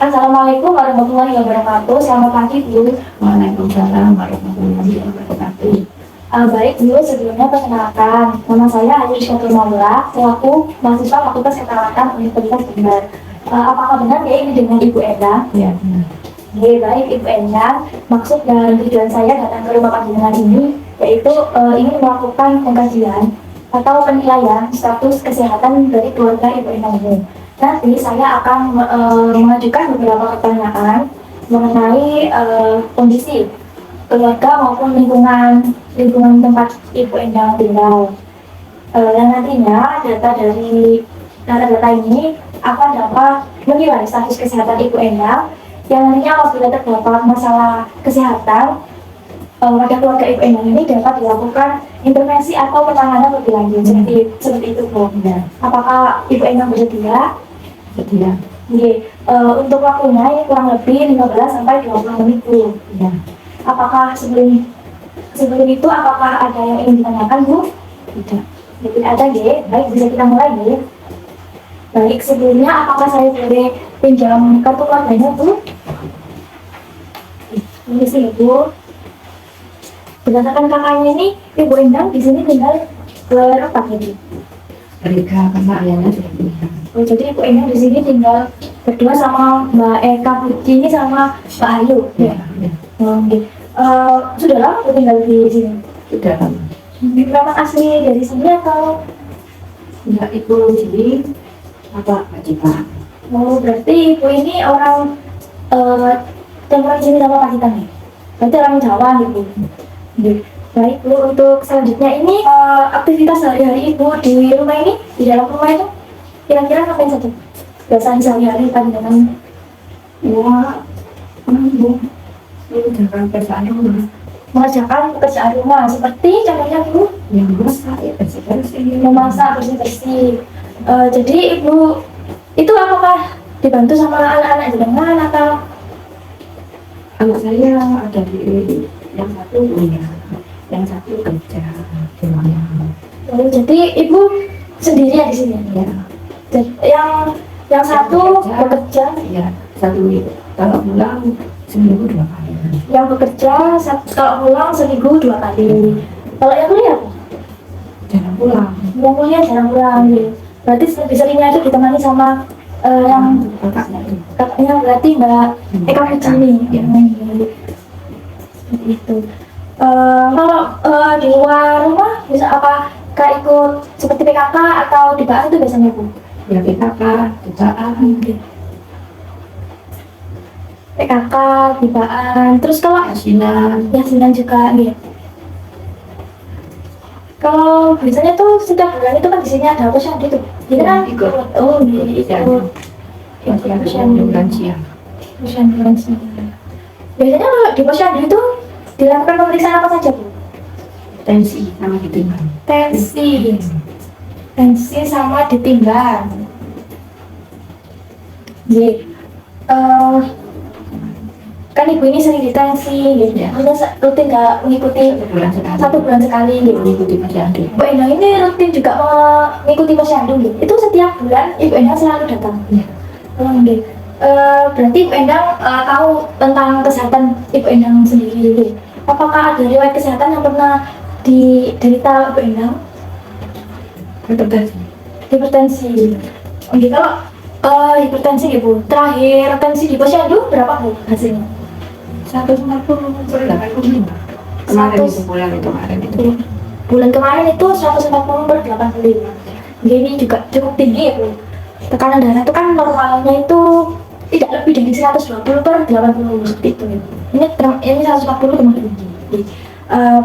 Assalamualaikum warahmatullahi wabarakatuh. Selamat pagi, Bu. Waalaikumsalam warahmatullahi wabarakatuh. Baik, Bu. Sebelumnya perkenalkan, nama saya Ayu Rizkatul Maula, selaku mahasiswa Fakultas Keperawatan Universitas Jember. Apakah benar ya ini dengan Ibu Enda? Ya, benar. Oke, baik Ibu Enda. Maksud dan tujuan saya datang ke rumah panjenengan ini yaitu ingin melakukan pengkajian atau penilaian status kesehatan dari keluarga Ibu Enda ini. Nanti saya akan mengajukan beberapa pertanyaan mengenai kondisi keluarga maupun lingkungan tempat Ibu Endang tinggal. Dan nantinya data ini akan dapat menilai status kesehatan Ibu Endang, yang nantinya apabila terdapat masalah kesehatan pada keluarga Ibu Endang ini dapat dilakukan intervensi atau penanganan lebih lanjut seperti itu, Bu. Ya, Apakah Ibu Endang bersedia? sedia. Untuk waktunya ini kurang lebih 15 sampai 20 menit, Bu. Ya, Apakah sebelum itu apakah ada yang ingin ditanyakan, Bu? tidak. Tidak ada, G. Baik, bisa kita mulai, G. Baik, sebelumnya apakah saya boleh pinjam kartu keluarganya, Bu? Ini sih, Bu. Berdasarkan kakaknya ini, Ibu Endang di sini tinggal berapa, Bu? Mereka karena ayahnya sudah meninggal. Oh, jadi Ibu Endang di sini tinggal berdua sama Mbak Eka Puji ini sama Mbak Ayu. Ya, ya. Oke. Sudah lama Bu tinggal di sini? Sudah lama. Memang asli dari sini atau? Enggak, ibu sini apa Pak Cipta? Oh, berarti Ibu ini orang tinggal di sini sama Pak Cita nih? Berarti orang Jawa gitu. Oke. Baik, Bu, untuk selanjutnya ini aktivitas sehari-hari Ibu di rumah ini, di dalam rumah itu kira-kira ngapain saja? Biasanya sehari-hari tadi dengan Ya, ibu mengerjakan pekerjaan rumah. mengerjakan pekerjaan rumah seperti contohnya, Bu, Yang masak ya bersih-bersih. memasak, bersih-bersih. Jadi Ibu itu apakah dibantu sama anak-anak jenengan atau? Anak saya ada di yang satu punya, yang satu kerja di mana. Oh, jadi Ibu sendirian di sini? Ya, Yang satu bekerja, ya satu kalau pulang seminggu 2 kali. yang bekerja kalau pulang seminggu 2 kali. Kalau yang kuliah, Bu? Jarang pulang. Yang kuliah jarang pulang. Gitu. Berarti lebih seringnya itu ditemani sama yang Kakaknya itu. kakaknya, berarti Mbak Eka Puji ini. Ya. Seperti itu. Kalau di luar rumah bisa apa? Kak ikut seperti PKK atau di BAA itu biasanya, Bu? Ya PKK, jutaan. PKK, dibaan, terus kalau Asinan. yasinan juga gitu. Kalau biasanya tuh setiap bulan itu kan di sini ada posyandu tuh. Jadi kan Ikut. oh ikut Posyandu bulan siang. posyandu langsung. Biasanya kalau di posyandu itu dilakukan pemeriksaan apa saja, Bu? Tensi sama ditimbang. Tensi sama ditimbang. Gitu. Kan Ibu ini sering ditensi gitu. Ya. Maksudnya rutin nggak mengikuti 1 bulan sekali. 1 bulan sekali gitu. Mengikuti posyandu. Ibu Endang ini rutin juga mengikuti posyandu gitu. Itu setiap bulan Ibu Endang selalu datang. Ya. Gitu. Berarti Ibu Endang tahu tentang kesehatan Ibu Endang sendiri gitu. Apakah ada riwayat kesehatan yang pernah diderita Ibu Endang? Hipertensi. Hipertensi. Oke, kalau hipertensi gitu, terakhir tensi di posyandu berapa, Bu, hasilnya? 140/85. Kemarin itu bulan itu kemarin itu. Bulan kemarin itu 140/85. Ini juga cukup tinggi ya, Bu. Tekanan darah itu kan normalnya itu tidak lebih dari 120/80 seperti itu ya. Ini 140 termasuk tinggi.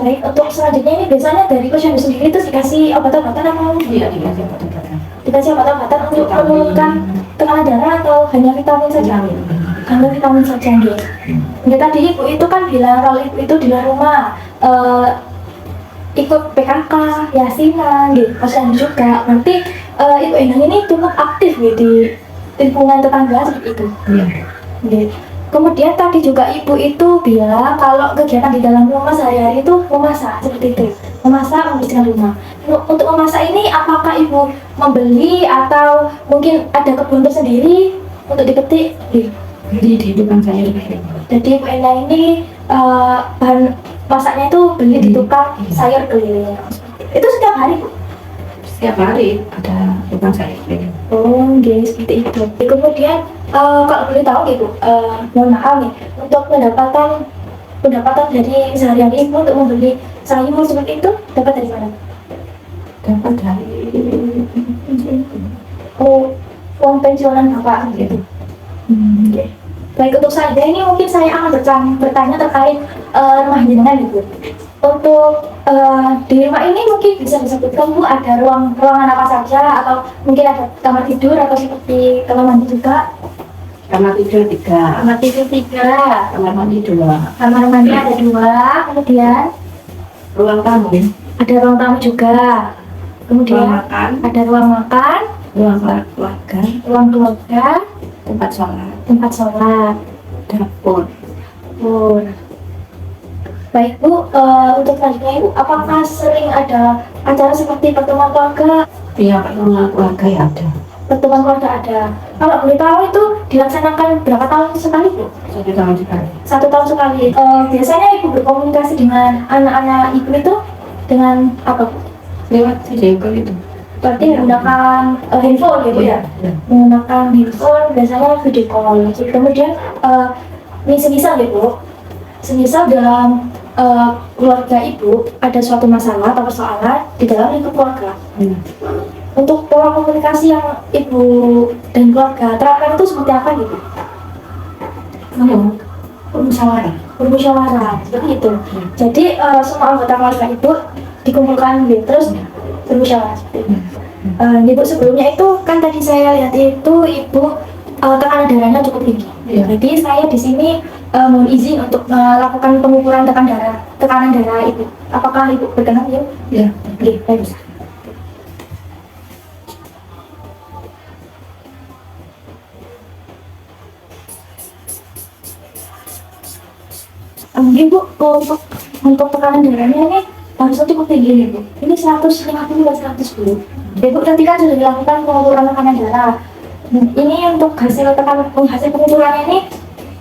Baik, untuk selanjutnya ini biasanya dari posyandu sendiri itu dikasih obat-obatan atau Iya, dikasih obat-obatan. dikasih obat-obatan untuk menurunkan tekanan darah atau hanya vitamin saja? Hanya vitamin saja gitu. Ya, tadi Ibu itu kan bilang kalau Ibu itu di luar rumah ikut PKK, yasinan, gitu, posyandu juga. Berarti Ibu Endang ini cukup aktif gitu di lingkungan tetangga seperti itu. Iya. Gitu. Kemudian tadi juga Ibu itu bilang kalau kegiatan di dalam rumah sehari-hari itu memasak seperti itu. Memasak, membersihkan rumah. Untuk memasak ini apakah Ibu membeli atau mungkin ada kebun tersendiri untuk dipetik? beli di tukang sayur keliling. Jadi Bu Enda ini bahan masaknya itu beli di tukang sayur keliling. Itu setiap hari Bu? Setiap hari ada tukang sayur keliling. Oh, oke, seperti itu. Kemudian kalau boleh tahu gitu, mohon maaf nih, untuk pendapatan dari sehari-hari Ibu untuk membeli sayur seperti itu dapat dari mana? Dapat dari Oh, uang pensiunan Bapak gitu. Oke. Baik, untuk saya ini mungkin saya akan bertanya terkait rumah jenengan Ibu. Untuk di rumah ini mungkin bisa disebutkan Bu ada ruangan apa saja, atau mungkin ada kamar tidur atau seperti kamar mandi juga? kamar tidur 3, Kamar tidur 3, kamar mandi 2, kamar mandi ada 2, kemudian ruang tamu, ada ruang tamu juga, kemudian ruang makan, ada ruang makan, ruang keluarga, ruang keluarga, tempat sholat, dapur. Baik Bu, untuk selanjutnya Ibu, apakah sering ada acara seperti pertemuan keluarga? Iya, pertemuan keluarga ya ada. Pertemuan keluarga ada. Kalau boleh tahu itu dilaksanakan berapa tahun sekali Bu? 1 tahun sekali. 1 tahun sekali. Biasanya Ibu berkomunikasi dengan anak-anak Ibu itu dengan apa Bu? Lewat video call itu. Berarti menggunakan handphone ya Bu ya? Menggunakan handphone, biasanya video call. Kemudian semisal ya Bu, semisal dalam keluarga Ibu ada suatu masalah atau persoalan di dalam lingkup keluarga. Untuk pola komunikasi yang Ibu dan keluarga terapkan itu seperti apa gitu? Bermusyawarah, seperti itu. Jadi semua anggota keluarga Ibu dikumpulkan gitu, terus bermusyawarah seperti itu. Ibu sebelumnya itu kan tadi saya lihat itu Ibu tekanan darahnya cukup tinggi. Iya. Jadi saya di sini mohon izin untuk melakukan pengukuran tekanan darah Ibu. Apakah Ibu berkenan ya? Ya. Oke, baik. Ibu, untuk tekanan darahnya ini harusnya cukup tinggi nih Bu. Ini 150 dan 110. Ibu tadi kan sudah dilakukan pengukuran tekanan darah. Ini untuk hasil pengukurannya ini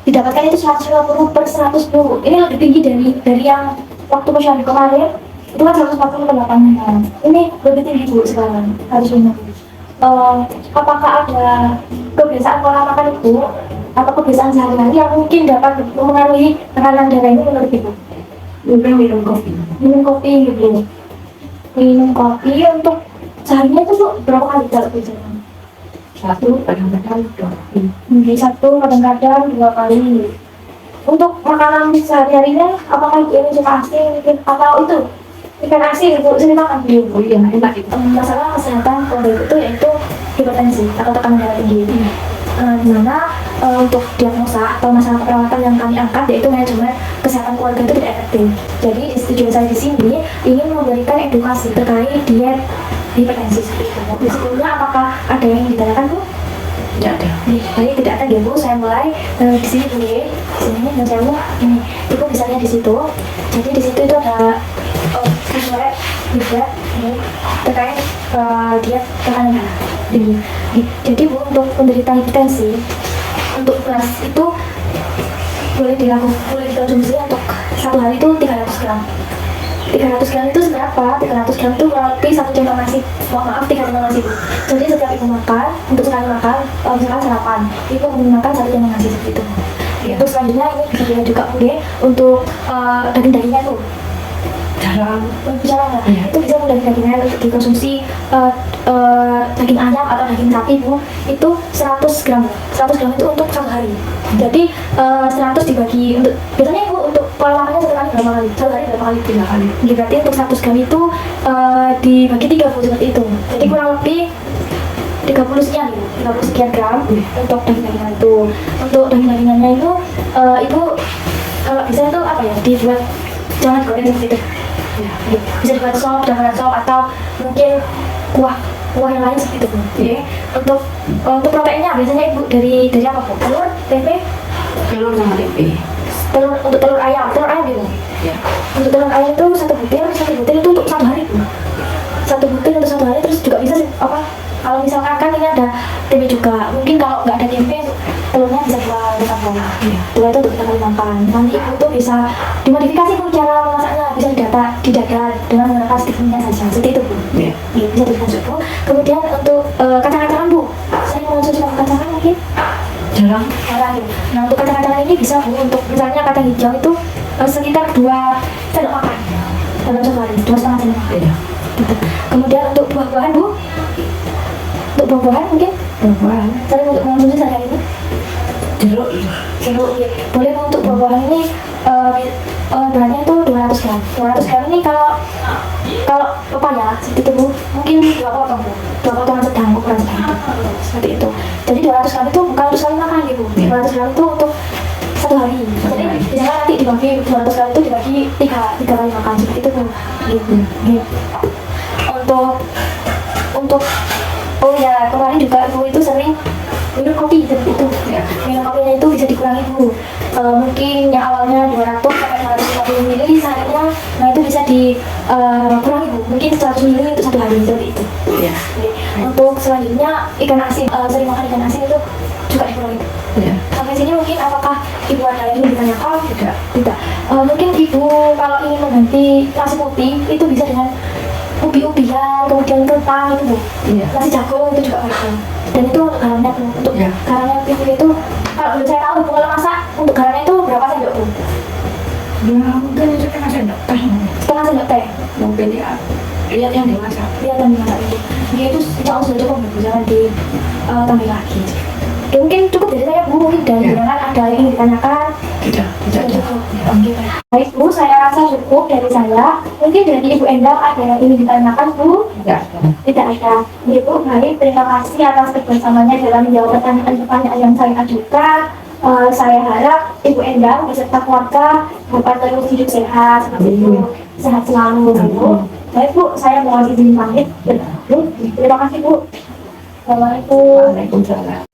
didapatkan itu 150/110. Ini lebih tinggi dari yang waktu posyandu kemarin itu kan 140/80. Ini lebih tinggi Bu sekarang, harus 50. Apakah ada kebiasaan pola makan Ibu atau kebiasaan sehari-hari yang mungkin dapat mempengaruhi tekanan darah ini menurut Ibu? Mungkin minum kopi. Minum kopi gitu. Minum kopi untuk seharinya itu Bu berapa kali dalam biasanya? 1, kadang-kadang 2 kali. Mungkin 1, kadang-kadang 2 kali. Untuk makanan sehari-harinya apakah Ibu ini suka asin mungkin atau itu ikan asin Ibu sering makan Bu? Oh iya, enak itu. Masalah kesehatan keluarga itu yaitu hipertensi atau tekanan darah tinggi. Dimana untuk diagnosa atau masalah perawatan yang kami angkat yaitu manajemen kesehatan keluarga itu tidak efektif. Jadi tujuan saya di sini ingin memberikan edukasi terkait diet hipertensi seperti itu. Sebelumnya apakah ada yang ditanyakan Bu? Tidak ada. Baik, tidak ada ya Bu. Saya mulai di sini dulu ya. Di sini dan saya mau ini Ibu bisa lihat di situ. Jadi di situ itu ada riwayat juga ini terkait diet tekanan darah. Jadi Bu, untuk penderita hipertensi untuk beras itu boleh dikonsumsi untuk 1 hari itu 300 gram. 300 gram itu seberapa? 300 gram itu kurang lebih 1 centong nasi. Mohon maaf, 3 centong nasi Bu. Jadi setiap Ibu makan, untuk sekali makan, misalkan sarapan, Ibu menggunakan 1 centong nasi seperti itu. Untuk selanjutnya ini bisa dilihat juga mungkin untuk daging-dagingnya tuh. Dalam Bicara nggak? Iya. Itu bisa daging-dagingnya untuk dikonsumsi daging ayam atau daging sapi Bu, itu 100 gram. 100 gram itu untuk 1 hari. Jadi 100 dibagi untuk biasanya Ibu untuk pola makannya 1 kali berapa kali? 1 hari berapa kali? 3 kali. Jadi berarti untuk 100 gram itu dibagi 30 seperti itu. Jadi kurang lebih 30 sekian Ibu, 30 sekian gram untuk daging-dagingan itu. Untuk daging-dagingannya itu Ibu kalau bisa itu apa ya? Dibuat jangan goreng seperti itu. Ya, bisa dibuat sop, jangan sop atau mungkin kuah yang lain seperti itu Bu. Jadi untuk proteinnya biasanya Ibu dari apa Bu? Telur, tempe, Telur sama tempe. untuk telur ayam gitu. Ya. Untuk telur ayam itu 1 butir itu untuk 1 hari Bu. 1 butir untuk 1 hari, terus juga bisa kalau misalkan kan ini ada tempe juga. Mungkin kalau nggak ada tempe telurnya bisa 2 butir setelah itu untuk kita kali makan. Nanti ibu tuh bisa dimodifikasi bu cara memasaknya, bisa didadar dengan menggunakan stik minyak saja, seperti itu bu. Iya. Iya, bisa dilanjut bu. Kemudian untuk kacang-kacangan bu, saya mengonsumsi kacang-kacangan mungkin Jarang. jarang ya. Nah untuk kacang-kacangan ini bisa bu, untuk misalnya kacang hijau itu sekitar 2 sendok makan dalam sehari, 2,5 sendok makan. Iya. Gitu. Kemudian untuk buah-buahan bu, untuk buah-buahan mungkin Buah-buahan. sering untuk mengonsumsi sehari ini. Jeruk. Iya. Jeruk, iya. Boleh bu, untuk buah-buahan ini beratnya itu 200 gram. 200 gram ini kalau pepaya seperti itu bu, mungkin 2 potong bu, 2 potongan sedang ukuran sedang seperti itu. Jadi 200 gram itu bukan untuk sekali makan ya bu, 200 gram itu untuk 1 hari. Jadi jangan nanti dibagi 200 gram itu dibagi 3 kali makan seperti itu bu. Gitu. Gitu. Untuk oh ya kemarin juga ibu itu sering minum kopi seperti itu. Minum kopinya itu bisa dikurangi bu. Mungkin yang awalnya 200 sampai 250 ml seharinya, nah itu bisa dikurangi bu. Mungkin 100 ml untuk 1 hari seperti itu. Iya. Untuk selanjutnya ikan asin, sering makan ikan asin itu juga dikurangi. Iya. Sampai sini mungkin apakah ibu ada yang ingin ditanyakan? Tidak. Tidak. Mungkin ibu kalau ingin mengganti nasi putih itu bisa dengan ubi-ubian, kemudian kentang itu bu. Iya. Nasi jagung itu juga ada. Dan itu untuk garamnya bu. Untuk Ya. garamnya ibu itu kalau belum saya tahu bu, kalau masak untuk garamnya itu berapa sendok bu? Ya mungkin itu kan ada dokter. Setengah sendok teh. Mungkin ya. Lihat yang dewasa. Lihat dan dimasak itu. Dia itu insya Allah sudah cukup bu, jangan ditambah lagi. Ya, mungkin cukup dari saya bu, mungkin dari Ya. dengan ada yang ingin ditanyakan. Tidak. Tidak. Sudah cukup. Oke, baik bu, saya rasa cukup dari saya. Mungkin dari Ibu Endang ada yang ingin ditanyakan bu? Tidak. Tidak ada. Ibu, baik, terima kasih atas kebersamannya dalam menjawab pertanyaan-pertanyaan yang saya ajukan. Saya harap Ibu Endang beserta keluarga dapat terus hidup sehat, seperti itu. Sehat selalu, Bu. Baik Bu, saya mohon izin pamit. Terima kasih Bu. Assalamualaikum. Waalaikumsalam.